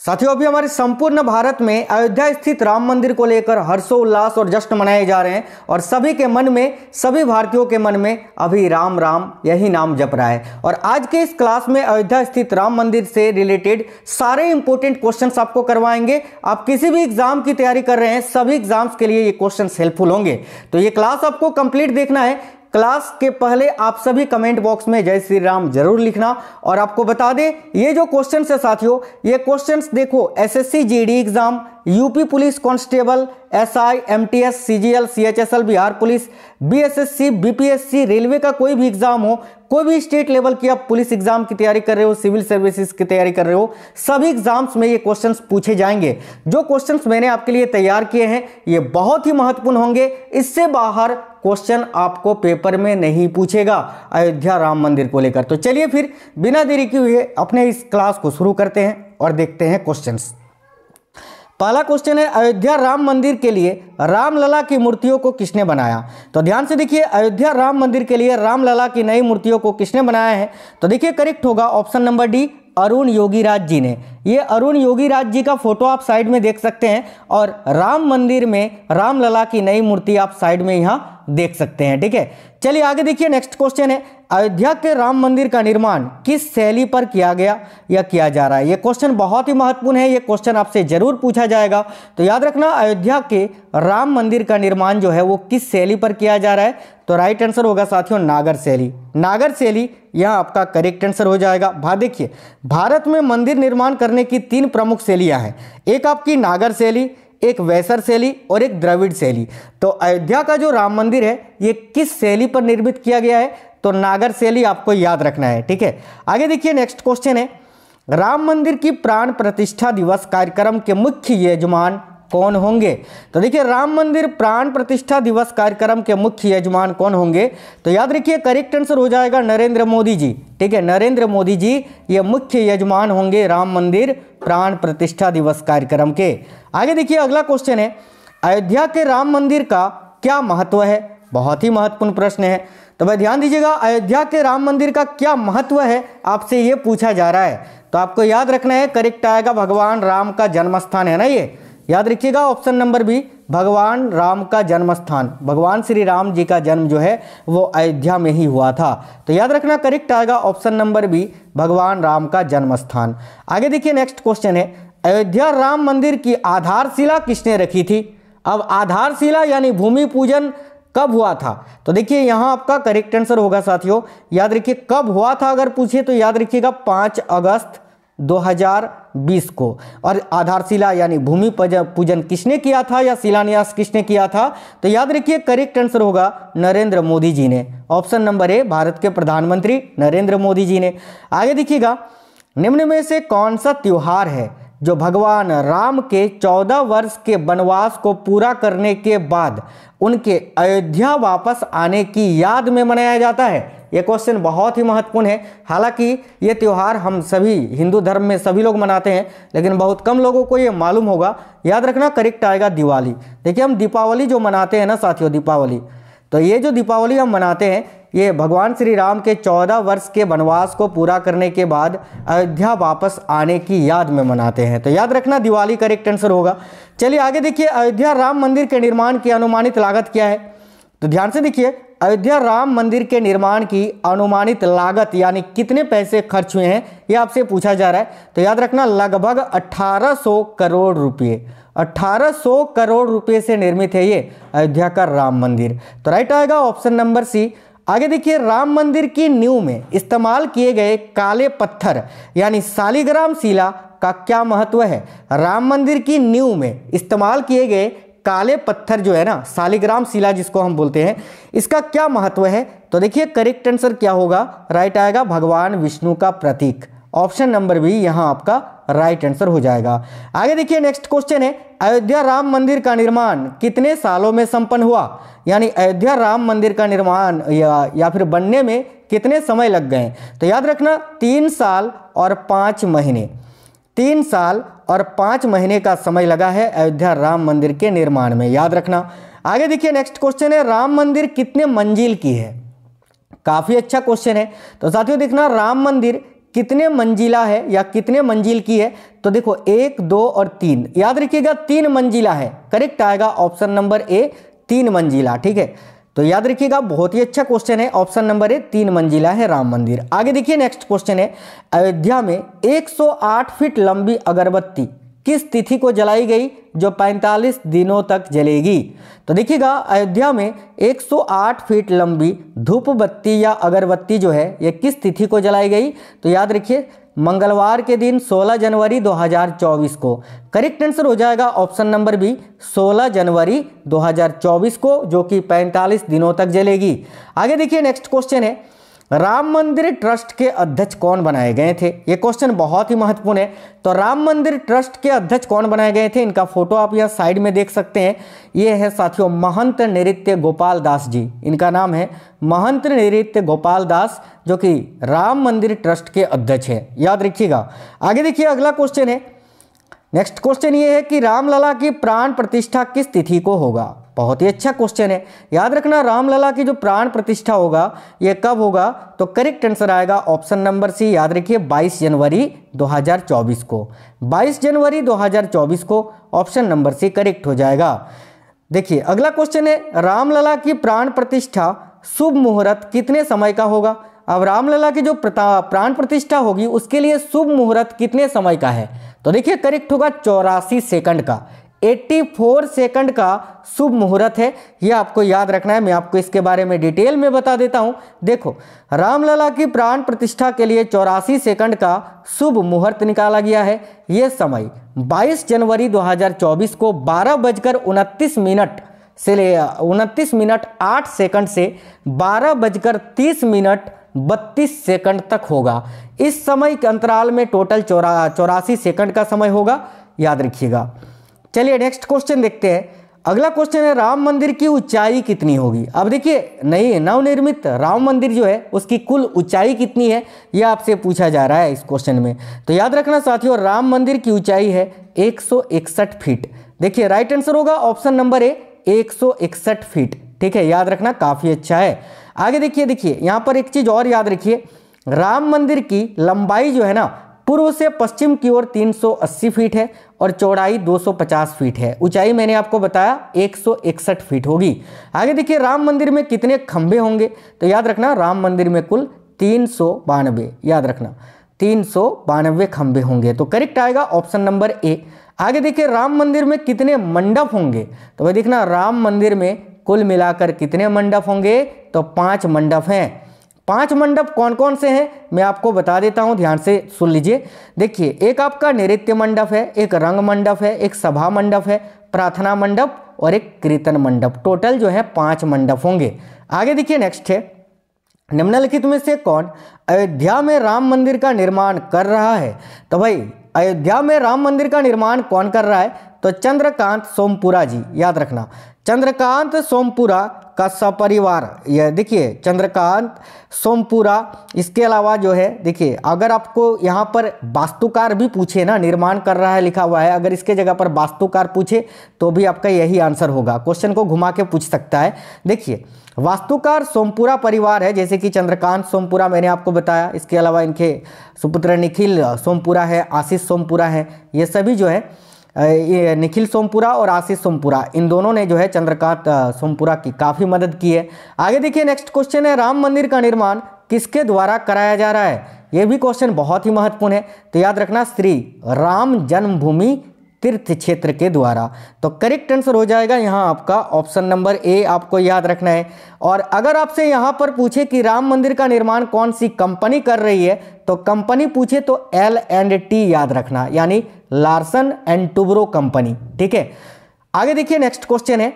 साथियों, अभी हमारे संपूर्ण भारत में अयोध्या स्थित राम मंदिर को लेकर हर्षोल्लास और जश्न मनाए जा रहे हैं और सभी के मन में, सभी भारतीयों के मन में अभी राम राम यही नाम जप रहा है। और आज के इस क्लास में अयोध्या स्थित राम मंदिर से रिलेटेड सारे इंपॉर्टेंट क्वेश्चंस आपको करवाएंगे। आप किसी भी एग्जाम की तैयारी कर रहे हैं, सभी एग्जाम्स के लिए ये क्वेश्चंस हेल्पफुल होंगे। तो ये क्लास आपको कंप्लीट देखना है। क्लास के पहले आप सभी कमेंट बॉक्स में जय श्री राम जरूर लिखना। और आपको बता दें, ये जो क्वेश्चंस है साथियों, ये क्वेश्चंस देखो SSC GD exam, UP police constable, SI, MTS, CGL, CHSL, Bihar police, BSSC, BPSC, railway का कोई भी एग्जाम हो, कोई भी स्टेट लेवल की आप पुलिस एग्जाम की तैयारी कर रहे हो, सिविल सर्विसेज की तैयारी कर रहे हो, सभी एग्जाम्स में ये क्वेश्चंस पूछे जाएंगे। जो क्वेश्चंस मैंने आपके लिए तैयार किए हैं ये बहुत ही महत्वपूर्ण होंगे। इससे बाहर क्वेश्चन आपको पेपर में नहीं पूछेगा अयोध्या राम मंदिर को लेकर। तो चलिए फिर बिना देरी किए हुए अपने इस क्लास को शुरू करते हैं और देखते हैं क्वेश्चंस। पहला क्वेश्चन है, अयोध्या राम मंदिर के लिए रामलला की मूर्तियों को किसने बनाया? तो ध्यान से देखिए, अयोध्या राम मंदिर के लिए रामलला की नई मूर्तियों को किसने बनाया है? तो देखिए करेक्ट होगा option number D, Arun Yogiraj ji ने। ये अरुण योगीराज जी का फोटो आप साइड में देख सकते हैं और राम मंदिर में रामलला की नई मूर्ति आप साइड में यहाँ देख सकते हैं। ठीक है, चलिए आगे देखिए। नेक्स्ट क्वेश्चन है, अयोध्या के राम मंदिर का निर्माण किस शैली पर किया गया या किया जा रहा है? ये क्वेश्चन बहुत ही महत्वपूर्ण है, ये क्वेश्चन आपसे जरूर पूछा जाएगा। तो याद रखना, अयोध्या के राम मंदिर का निर्माण जो है वो किस शैली पर किया जा रहा है? तो राइट आंसर होगा साथियों नागर शैली। नागर शैली यहाँ आपका करेक्ट आंसर हो जाएगा। देखिए, भारत में मंदिर निर्माण करने की 3 प्रमुख शैलियाँ हैं। एक आपकी नागर शैली, एक वैसर शैली और एक द्रविड़ शैली। तो अयोध्या का जो राम मंदिर है ये किस शैली पर निर्मित किया गया है? तो नागर शैली आपको याद रखना है। ठीक है, आगे देखिए। नेक्स्ट क्वेश्चन है, राम मंदिर की प्राण प्रतिष्ठा दिवस कार्यक्रम के मुख्य यजमान कौन होंगे? तो देखिए, राम मंदिर प्राण प्रतिष्ठा दिवस कार्यक्रम के मुख्य यजमान कौन होंगे? तो याद रखिए करेक्ट आंसर हो जाएगा नरेंद्र मोदी जी। ठीक है, नरेंद्र मोदी जी ये मुख्य यजमान होंगे राम मंदिर प्राण प्रतिष्ठा दिवस कार्यक्रम के। आगे देखिए, अगला क्वेश्चन है, अयोध्या के राम मंदिर का क्या महत्व है? बहुत ही महत्वपूर्ण प्रश्न है। तो भाई ध्यान दीजिएगा, अयोध्या के राम मंदिर का क्या महत्व है आपसे ये पूछा जा रहा है। तो आपको याद रखना है, करेक्ट आएगा भगवान राम का जन्म स्थान है ना, ये याद रखिएगा ऑप्शन नंबर बी, भगवान राम का जन्म स्थान। भगवान श्री राम जी का जन्म जो है वो अयोध्या में ही हुआ था। तो याद रखना करेक्ट आएगा ऑप्शन नंबर बी, भगवान राम का जन्म स्थान। आगे देखिए, नेक्स्ट क्वेश्चन है, अयोध्या राम मंदिर की आधारशिला किसने रखी थी? अब आधारशिला यानी भूमि पूजन कब हुआ था? तो देखिए यहाँ आपका करेक्ट आंसर होगा साथियों, याद रखिए कब हुआ था अगर पूछे तो याद रखिएगा 5 अगस्त 2020 को। और आधारशिला यानी भूमि पूजन किसने किया था या शिलान्यास किसने किया था? तो याद रखिए करेक्ट आंसर होगा नरेंद्र मोदी जी ने। ऑप्शन नंबर ए, भारत के प्रधानमंत्री नरेंद्र मोदी जी ने। आगे देखिएगा, निम्न में से कौन सा त्योहार है जो भगवान राम के 14 वर्ष के वनवास को पूरा करने के बाद उनके अयोध्या वापस आने की याद में मनाया जाता है? यह क्वेश्चन बहुत ही महत्वपूर्ण है। हालांकि ये त्यौहार हम सभी हिंदू धर्म में सभी लोग मनाते हैं, लेकिन बहुत कम लोगों को ये मालूम होगा। याद रखना करेक्ट आएगा दिवाली। देखिए, हम दीपावली जो मनाते हैं ना साथियों, दीपावली, तो ये जो दीपावली हम मनाते हैं ये भगवान श्री राम के 14 वर्ष के वनवास को पूरा करने के बाद अयोध्या वापस आने की याद में मनाते हैं। तो याद रखना दिवाली करेक्ट आंसर होगा। चलिए आगे देखिए, अयोध्या राम मंदिर के निर्माण की अनुमानित लागत क्या है? तो ध्यान से देखिए, अयोध्या राम मंदिर के निर्माण की अनुमानित लागत यानी कितने पैसे खर्च हुए हैं ये आपसे पूछा जा रहा है। तो याद रखना लगभग 1800 करोड़ रुपये। 1800 करोड़ रुपये से निर्मित है ये अयोध्या का राम मंदिर। तो राइट आएगा ऑप्शन नंबर सी। आगे देखिए, राम मंदिर की नींव में इस्तेमाल किए गए काले पत्थर यानी शालिग्राम शिला का क्या महत्व है? राम मंदिर की नींव में इस्तेमाल किए गए काले पत्थर जो है ना, शालिग्राम शिला जिसको हम बोलते हैं, इसका क्या महत्व है? तो देखिए करेक्ट आंसर क्या होगा? राइट आएगा भगवान विष्णु का प्रतीक। ऑप्शन नंबर बी यहाँ आपका राइट आंसर हो जाएगा। आगे देखिए, नेक्स्ट क्वेश्चन है, अयोध्या राम मंदिर का निर्माण कितने सालों में संपन्न हुआ? यानी अयोध्या राम मंदिर का निर्माण या फिर बनने में कितने समय लग गए? तो याद रखना 3 साल और 5 महीने। 3 साल और 5 महीने का समय लगा है अयोध्या राम मंदिर के निर्माण में, याद रखना। आगे देखिए, नेक्स्ट क्वेश्चन है, राम मंदिर कितने मंजिल की है? काफी अच्छा क्वेश्चन है। तो साथियों देखना, राम मंदिर कितने मंजिला है या कितने मंजिल की है, तो देखो 1, 2 और 3, याद रखिएगा 3 मंजिला है। करेक्ट आएगा ऑप्शन नंबर ए 3 मंजिला। ठीक है, तो याद रखिएगा बहुत ही अच्छा क्वेश्चन है, ऑप्शन नंबर ए 3 मंजिला है राम मंदिर। आगे देखिए नेक्स्ट क्वेश्चन है, अयोध्या में 108 फीट लंबी अगरबत्ती किस तिथि को जलाई गई जो 45 दिनों तक जलेगी। तो देखिएगा अयोध्या में 108 फीट लंबी धूप बत्ती या अगरबत्ती जो है ये किस तिथि को जलाई गई, तो याद रखिए मंगलवार के दिन 16 जनवरी 2024 को। करेक्ट आंसर हो जाएगा ऑप्शन नंबर बी 16 जनवरी 2024 को, जो कि 45 दिनों तक जलेगी। आगे देखिए नेक्स्ट क्वेश्चन है, राम मंदिर ट्रस्ट के अध्यक्ष कौन बनाए गए थे। ये क्वेश्चन बहुत ही महत्वपूर्ण है। तो राम मंदिर ट्रस्ट के अध्यक्ष कौन बनाए गए थे, इनका फोटो आप यहाँ साइड में देख सकते हैं। ये है साथियों महंत नृत्य गोपाल दास जी, इनका नाम है महंत नृत्य गोपाल दास, जो कि राम मंदिर ट्रस्ट के अध्यक्ष है, याद रखिएगा। आगे देखिए अगला क्वेश्चन है, नेक्स्ट क्वेश्चन ये है कि रामलला की प्राण प्रतिष्ठा किस तिथि को होगा। बहुत ही अच्छा क्वेश्चन है, याद रखना रामलला की जो प्राण प्रतिष्ठा होगा ये कब होगा, तो करेक्ट आंसर आएगा ऑप्शन नंबर सी, याद रखिए 22 जनवरी 2024 को। 22 जनवरी 2024 को ऑप्शन नंबर सी करेक्ट हो जाएगा। देखिए अगला क्वेश्चन है, रामलला की प्राण प्रतिष्ठा शुभ मुहूर्त कितने समय का होगा। अब रामलला की जो प्राण प्रतिष्ठा होगी उसके लिए शुभ मुहूर्त कितने समय का है, तो देखिए करेक्ट होगा 84 सेकंड का, 84 सेकंड का शुभ मुहूर्त है, ये आपको याद रखना है। मैं आपको इसके बारे में डिटेल में बता देता हूं। देखो रामलला की प्राण प्रतिष्ठा के लिए 84 सेकंड का शुभ मुहूर्त निकाला गया है। ये समय 22 जनवरी 2024 को 12:29 से 29:08 से 12:30 तक होगा। इस समय के अंतराल में टोटल 84 सेकंड का समय होगा, याद रखिएगा। चलिए नेक्स्ट क्वेश्चन देखते हैं। अगला क्वेश्चन है, राम मंदिर की ऊंचाई कितनी होगी। अब देखिए नई नवनिर्मित राम मंदिर जो है उसकी कुल ऊंचाई कितनी है, यह आपसे पूछा जा रहा है इस क्वेश्चन में। तो याद रखना साथियों राम मंदिर की ऊंचाई है 161 फीट। देखिए राइट आंसर होगा ऑप्शन नंबर ए 161 फीट। ठीक है, याद रखना काफ़ी अच्छा है। आगे देखिए यहाँ पर एक चीज़ और याद रखिए, राम मंदिर की लंबाई जो है ना पूर्व से पश्चिम की ओर 380 फीट है और चौड़ाई 250 फीट है। ऊंचाई मैंने आपको बताया 161 फीट होगी। आगे देखिए राम मंदिर में कितने खंभे होंगे, तो याद रखना राम मंदिर में कुल 392, याद रखना 392 खंभे होंगे, तो करेक्ट आएगा ऑप्शन नंबर ए। आगे देखिए राम मंदिर में कितने मंडप होंगे, तो भाई देखना राम मंदिर में कुल मिलाकर कितने मंडप होंगे, तो 5 मंडप हैं। 5 मंडप कौन कौन से हैं मैं आपको बता देता हूं, ध्यान से सुन लीजिए। देखिए एक आपका नृत्य मंडप है, एक रंग मंडप है, एक सभा मंडप है, प्रार्थना मंडप और एक कीर्तन मंडप। टोटल जो है 5 मंडप होंगे। आगे देखिए नेक्स्ट है, निम्नलिखित में से कौन अयोध्या में राम मंदिर का निर्माण कर रहा है। तो भाई अयोध्या में राम मंदिर का निर्माण कौन कर रहा है, तो चंद्रकांत सोमपुरा जी, याद रखना चंद्रकांत सोमपुरा का सपरिवार। यह देखिए चंद्रकांत सोमपुरा। इसके अलावा जो है देखिए अगर आपको यहाँ पर वास्तुकार भी पूछे ना, निर्माण कर रहा है लिखा हुआ है, अगर इसके जगह पर वास्तुकार पूछे तो भी आपका यही आंसर होगा। क्वेश्चन को घुमा के पूछ सकता है। देखिए वास्तुकार सोमपुरा परिवार है, जैसे कि चंद्रकांत सोमपुरा मैंने आपको बताया। इसके अलावा इनके सुपुत्र निखिल सोमपुरा है, आशीष सोमपुरा है। ये सभी जो है ये निखिल सोमपुरा और आशीष सोमपुरा, इन दोनों ने जो है चंद्रकांत सोमपुरा की काफ़ी मदद की है। आगे देखिए नेक्स्ट क्वेश्चन है, राम मंदिर का निर्माण किसके द्वारा कराया जा रहा है। यह भी क्वेश्चन बहुत ही महत्वपूर्ण है, तो याद रखना श्री राम जन्मभूमि तीर्थ क्षेत्र के द्वारा। तो करेक्ट आंसर हो जाएगा यहाँ आपका ऑप्शन नंबर ए, आपको याद रखना है। और अगर आपसे यहाँ पर पूछे कि राम मंदिर का निर्माण कौन सी कंपनी कर रही है, तो कंपनी पूछे तो L&T याद रखना, यानी लार्सन एंड टुब्रो कंपनी। ठीक है, आगे देखिए नेक्स्ट क्वेश्चन है,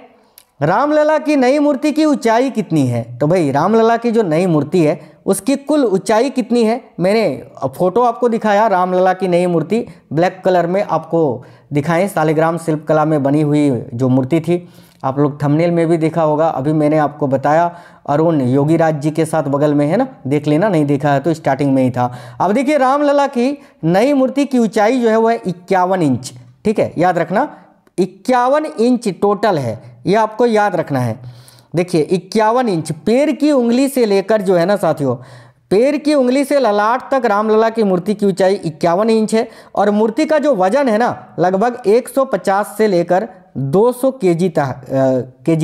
रामलला की नई मूर्ति की ऊंचाई कितनी है। तो भाई रामलला की जो नई मूर्ति है उसकी कुल ऊंचाई कितनी है, मैंने फोटो आपको दिखाया रामलला की नई मूर्ति ब्लैक कलर में आपको दिखाएं, शालिग्राम शिल्प कला में बनी हुई जो मूर्ति थी, आप लोग थंबनेल में भी देखा होगा। अभी मैंने आपको बताया अरुण योगीराज जी के साथ बगल में है ना, देख लेना, नहीं देखा है तो स्टार्टिंग में ही था। अब देखिए रामलला की नई मूर्ति की ऊंचाई जो है वह 51 इंच। ठीक है, याद रखना 51 इंच टोटल है, यह आपको याद रखना है। देखिए 51 इंच पैर की उंगली से लेकर जो है ना साथियों पैर की उंगली से ललाट तक रामलला की मूर्ति की ऊंचाई 51 इंच है और मूर्ति का जो वजन है ना लगभग 150 से लेकर 200 केजी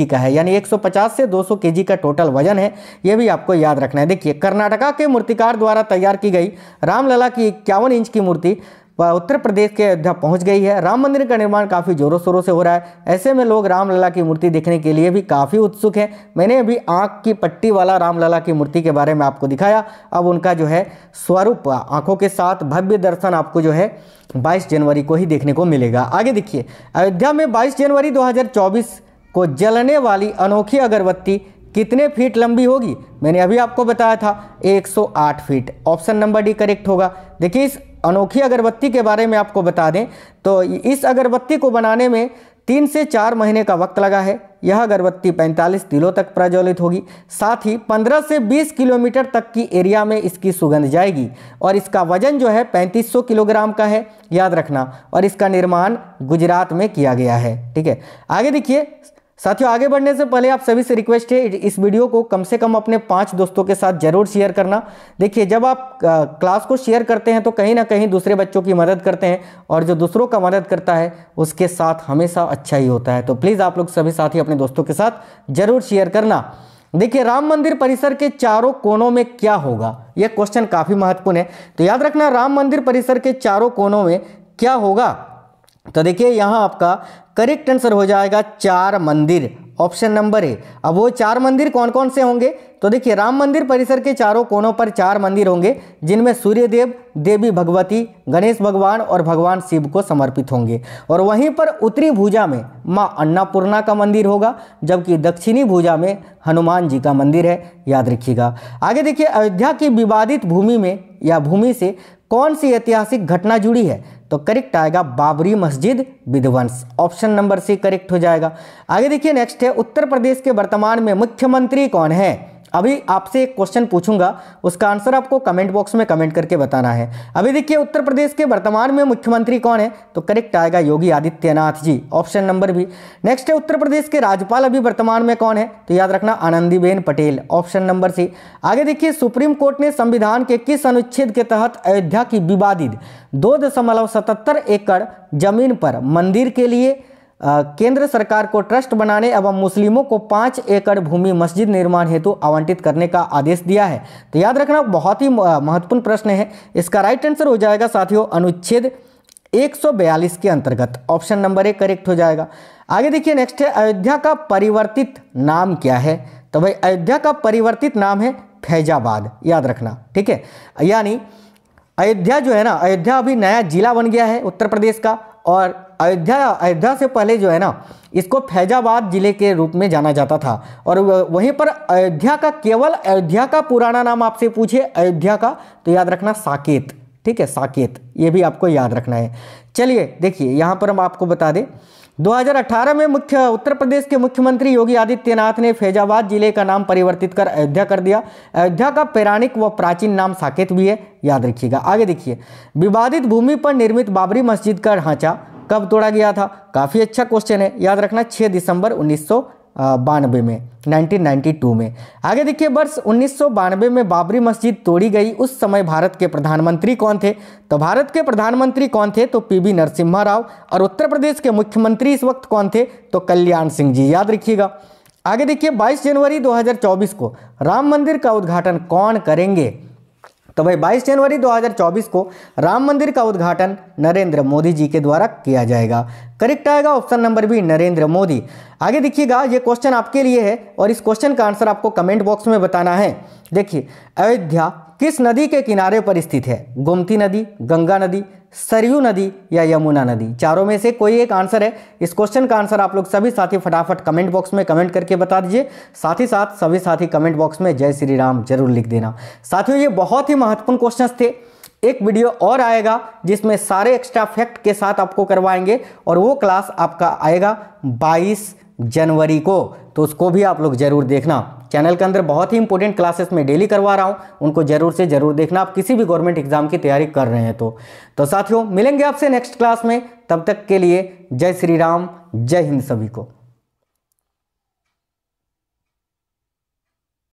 का है, यानी 150 से 200 केजी का टोटल वजन है। यह भी आपको याद रखना है। देखिए, कर्नाटका के मूर्तिकार द्वारा तैयार की गई रामलला की 51 इंच की मूर्ति उत्तर प्रदेश के अयोध्या पहुंच गई है। राम मंदिर का निर्माण काफ़ी जोरों शोरों से हो रहा है। ऐसे में लोग रामलला की मूर्ति देखने के लिए भी काफ़ी उत्सुक हैं। मैंने अभी आँख की पट्टी वाला रामलला की मूर्ति के बारे में आपको दिखाया। अब उनका जो है स्वरूप आँखों के साथ भव्य दर्शन आपको जो है 22 जनवरी को ही देखने को मिलेगा। आगे देखिए, अयोध्या में 22 जनवरी 2024 को जलने वाली अनोखी अगरबत्ती कितने फीट लंबी होगी? मैंने अभी आपको बताया था 108 feet. Option number D correct होगा। देखिए, इस अनोखी अगरबत्ती के बारे में आपको बता दें तो इस अगरबत्ती को बनाने में 3 से 4 महीने का वक्त लगा है। यह अगरबत्ती 45 दिनों तक प्रज्वलित होगी। साथ ही 15 से 20 किलोमीटर तक की एरिया में इसकी सुगंध जाएगी और इसका वजन जो है 3500 किलोग्राम का है, याद रखना। और इसका निर्माण गुजरात में किया गया है। ठीक है, आगे देखिए साथियों, आगे बढ़ने से पहले आप सभी से रिक्वेस्ट है इस वीडियो को कम से कम अपने 5 दोस्तों के साथ जरूर शेयर करना। देखिए, जब आप क्लास को शेयर करते हैं तो कहीं ना कहीं दूसरे बच्चों की मदद करते हैं और जो दूसरों का मदद करता है उसके साथ हमेशा अच्छा ही होता है। तो प्लीज़ आप लोग सभी साथी अपने दोस्तों के साथ जरूर शेयर करना। देखिए, राम मंदिर परिसर के चारों कोनों में क्या होगा? यह क्वेश्चन काफ़ी महत्वपूर्ण है। तो याद रखना, राम मंदिर परिसर के चारों कोनों में क्या होगा? तो देखिए, यहाँ आपका करेक्ट आंसर हो जाएगा 4 मंदिर। Option number A. अब वो 4 मंदिर कौन कौन से होंगे? तो देखिए, राम मंदिर परिसर के चारों कोनों पर 4 मंदिर होंगे जिनमें सूर्यदेव, देवी भगवती, गणेश भगवान और भगवान शिव को समर्पित होंगे। और वहीं पर उत्तरी भुजा में माँ अन्नपूर्णा का मंदिर होगा, जबकि दक्षिणी भुजा में हनुमान जी का मंदिर है, याद रखिएगा। आगे देखिए, अयोध्या की विवादित भूमि में या भूमि से कौन सी ऐतिहासिक घटना जुड़ी है? तो करेक्ट आएगा बाबरी मस्जिद विध्वंस। ऑप्शन नंबर सी करेक्ट हो जाएगा। आगे देखिए, नेक्स्ट है उत्तर प्रदेश के वर्तमान में मुख्यमंत्री कौन है? अभी आपसे एक क्वेश्चन पूछूंगा, उसका आंसर आपको कमेंट बॉक्स में कमेंट करके बताना है। अभी देखिए, उत्तर प्रदेश के वर्तमान में मुख्यमंत्री कौन है? तो करेक्ट आएगा Yogi Adityanath ji. Option number B. Next है उत्तर प्रदेश के राज्यपाल अभी वर्तमान में कौन है? तो याद रखना Anandiben Patel. Option number C. आगे देखिए, सुप्रीम कोर्ट ने संविधान के किस अनुच्छेद के तहत अयोध्या की विवादित 2.77 एकड़ जमीन पर मंदिर के लिए केंद्र सरकार को ट्रस्ट बनाने एवं मुस्लिमों को 5 एकड़ भूमि मस्जिद निर्माण हेतु आवंटित करने का आदेश दिया है? तो याद रखना, बहुत ही महत्वपूर्ण प्रश्न है। इसका राइट आंसर हो जाएगा साथियों अनुच्छेद 142 के अंतर्गत। ऑप्शन नंबर ए करेक्ट हो जाएगा। आगे देखिए, नेक्स्ट है अयोध्या का परिवर्तित नाम क्या है? तो भाई, अयोध्या का परिवर्तित नाम है फैजाबाद, याद रखना। ठीक है, यानी अयोध्या जो है ना, अयोध्या अभी नया जिला बन गया है उत्तर प्रदेश का। और अयोध्या से पहले जो है ना, इसको फैजाबाद जिले के रूप में जाना जाता था। और वहीं पर अयोध्या का, केवल अयोध्या का पुराना नाम आपसे पूछे अयोध्या का, तो याद रखना साकेत। ठीक है, साकेत, ये भी आपको याद रखना है। चलिए देखिए, यहाँ पर हम आपको बता दें 2018 में उत्तर प्रदेश के मुख्यमंत्री योगी आदित्यनाथ ने फैजाबाद जिले का नाम परिवर्तित कर अयोध्या कर दिया। अयोध्या का पौराणिक व प्राचीन नाम साकेत भी है, याद रखिएगा। आगे देखिए, विवादित भूमि पर निर्मित बाबरी मस्जिद का ढांचा कब तोड़ा गया था? काफ़ी अच्छा क्वेश्चन है, याद रखना 6 दिसंबर 1992 में, 1992 में। आगे देखिए, वर्ष 1992 में बाबरी मस्जिद तोड़ी गई। उस समय भारत के प्रधानमंत्री कौन थे? तो भारत के प्रधानमंत्री कौन थे? तो पीवी नरसिम्हा राव। और उत्तर प्रदेश के मुख्यमंत्री इस वक्त कौन थे? तो कल्याण सिंह जी, याद रखिएगा। आगे देखिए, 22 जनवरी 2024 को राम मंदिर का उद्घाटन कौन करेंगे? तो भाई 22 जनवरी 2024 को राम मंदिर का उद्घाटन नरेंद्र मोदी जी के द्वारा किया जाएगा। करेक्ट आएगा option number B, Narendra Modi. आगे देखिएगा, ये क्वेश्चन आपके लिए है और इस क्वेश्चन का आंसर आपको कमेंट बॉक्स में बताना है। देखिए, अयोध्या किस नदी के किनारे पर स्थित है? गोमती नदी, गंगा नदी, सरयू नदी या यमुना नदी? चारों में से कोई एक आंसर है। इस क्वेश्चन का आंसर आप लोग सभी साथी फटाफट कमेंट बॉक्स में कमेंट करके बता दीजिए। साथ ही साथ सभी साथी कमेंट बॉक्स में जय श्री राम जरूर लिख देना। साथियों, ये बहुत ही महत्वपूर्ण क्वेश्चंस थे। एक वीडियो और आएगा जिसमें सारे एक्स्ट्रा फैक्ट के साथ आपको करवाएंगे और वो क्लास आपका आएगा 22 जनवरी को, तो उसको भी आप लोग जरूर देखना। चैनल के अंदर बहुत ही इंपॉर्टेंट क्लासेस मैं डेली करवा रहा हूँ, उनको जरूर से जरूर देखना आप किसी भी गवर्नमेंट एग्जाम की तैयारी कर रहे हैं तो साथियों, मिलेंगे आपसे नेक्स्ट क्लास में। तब तक के लिए जय श्री राम, जय हिंद सभी को।